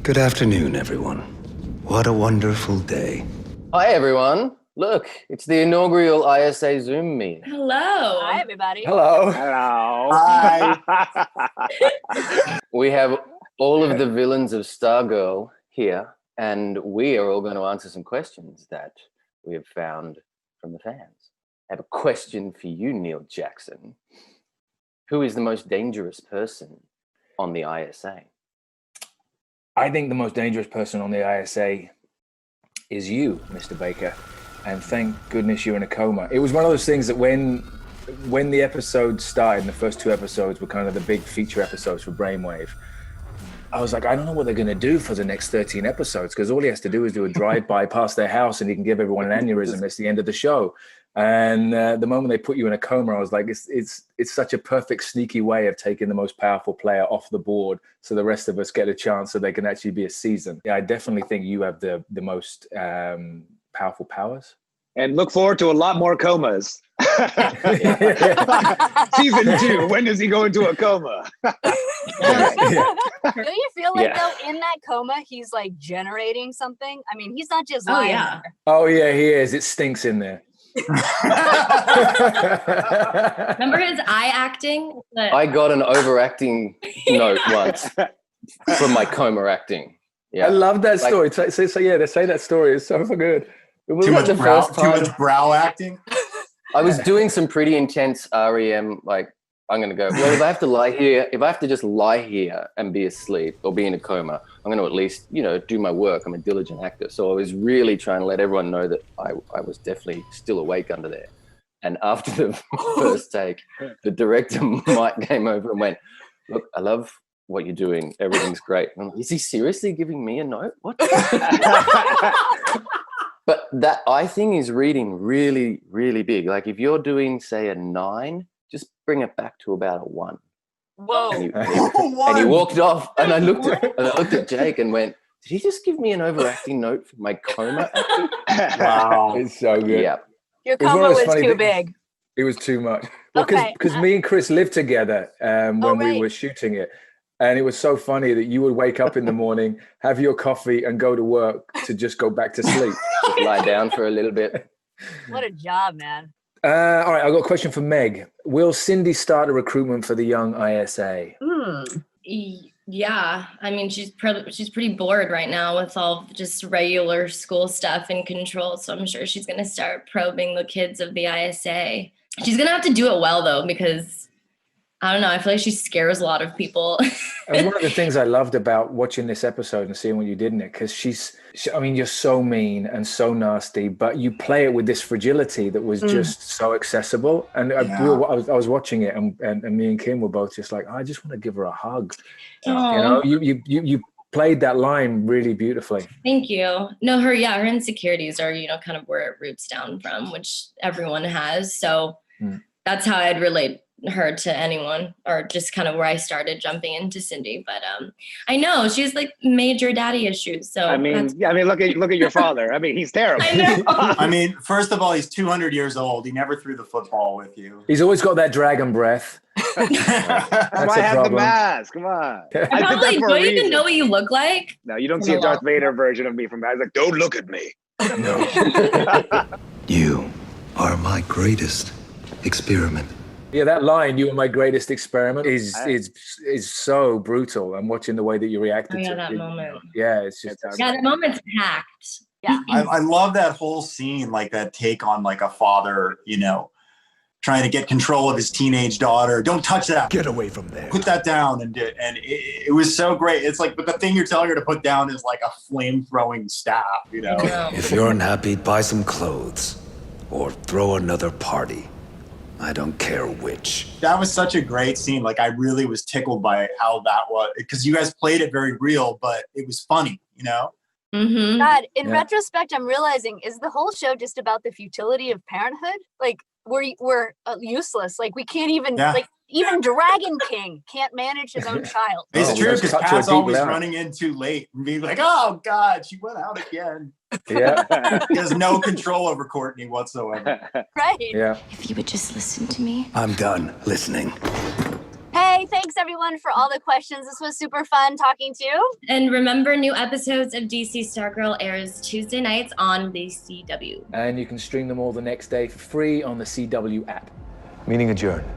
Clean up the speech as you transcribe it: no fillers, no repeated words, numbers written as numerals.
Good afternoon, everyone. What a wonderful day. Hi, everyone. Look, it's the inaugural ISA Zoom meeting. Hello. Hi, everybody. Hello. Hello. Hi. We have all of the villains of Stargirl here, and we are all going to answer some questions that we have found from the fans. I have a question for you, Neil Jackson. Who is the most dangerous person on the ISA? I think the most dangerous person on the ISA is you, Mr. Baker. And thank goodness you're in a coma. It was one of those things that when the episode started, and the first two episodes were kind of the big feature episodes for Brainwave, I was like, I don't know what they're going to do for the next 13 episodes, because all he has to do is do a drive-by past their house and he can give everyone an aneurysm. It's the end of the show. And the moment they put you in a coma, I was like, it's such a perfect sneaky way of taking the most powerful player off the board so the rest of us get a chance so they can actually be a season. Yeah, I definitely think you have the most powerful powers. And look forward to a lot more comas. Season 2, when does he go into a coma? Don't you feel like, though, in that coma, he's like generating something? I mean, he's not just lying there. Oh, yeah, he is. It stinks in there. Remember his eye acting? I got an overacting note once from my coma acting. Yeah, I love that story. So yeah, to say that story is so good. It was too like much brow acting. I was doing some pretty intense REM. Like, I'm going to go, well, if I have to just lie here and be asleep or be in a coma, I'm going to at least, do my work. I'm a diligent actor. So I was really trying to let everyone know that I was definitely still awake under there. And after the first take, the director, Mike, came over and went, look, I love what you're doing. Everything's great. And I'm like, is he seriously giving me a note? What? But that eye thing is reading really, really big. Like if you're doing, say, a 9, just bring it back to about a 1. Whoa. And he walked off, and I looked at Jake and went, did he just give me an overacting note for my coma? Wow. It's so good. Yeah. Your coma was too big. It was too much. Well, because me and Chris lived together when we were shooting it. And it was so funny that you would wake up in the morning, have your coffee, and go to work to just go back to sleep. Just lie down for a little bit. What a job, man. All right, I've got a question for Meg. Will Cindy start a recruitment for the young ISA? Yeah, I mean, she's pretty bored right now with all just regular school stuff and control. So I'm sure she's going to start probing the kids of the ISA. She's going to have to do it well, though, because I don't know. I feel like she scares a lot of people. And one of the things I loved about watching this episode and seeing what you did in it, because you're so mean and so nasty, but you play it with this fragility that was just so accessible. And I was watching it, and me and Kim were both just like, I just want to give her a hug. Aww. You played that line really beautifully. Thank you. No, her insecurities are, kind of where it roots down from, which everyone has. So that's how I'd relate her to anyone, or just kind of where I started jumping into Cindy. But I know she's like major daddy issues. So I mean, look at your father. I mean, he's terrible. I know. I mean, first of all, he's 200 years old. He never threw the football with you. He's always got that dragon breath. That's why I have the mask. Come on. I probably don't even know what you look like. No, you don't see a Darth Vader version of me from guys like, don't look at me. No. You are my greatest experiment. Yeah, that line, "You are my greatest experiment," is so brutal. I'm watching the way that you reacted to that moment. Yeah, it's just that moment's packed. Yeah, I love that whole scene, like that take on like a father, trying to get control of his teenage daughter. Don't touch that. Get away from there. Put that down, and it was so great. It's like, but the thing you're telling her to put down is like a flame-throwing staff. If you're unhappy, buy some clothes or throw another party. I don't care which. That was such a great scene. Like, I really was tickled by how that was, because you guys played it very real, but it was funny, Mm-hmm. God, in retrospect, I'm realizing, is the whole show just about the futility of parenthood? Like, we're useless. Like, we can't even, even Dragon King can't manage his own child. It's true, because Pat's always running in too late and being like, oh, God, she went out again. Yeah. He has no control over Courtney whatsoever. Right. Yeah. If you would just listen to me. I'm done listening. Hey, thanks everyone for all the questions. This was super fun talking to you. And remember, new episodes of DC Stargirl airs Tuesday nights on the CW. And you can stream them all the next day for free on the CW app. Meeting adjourned.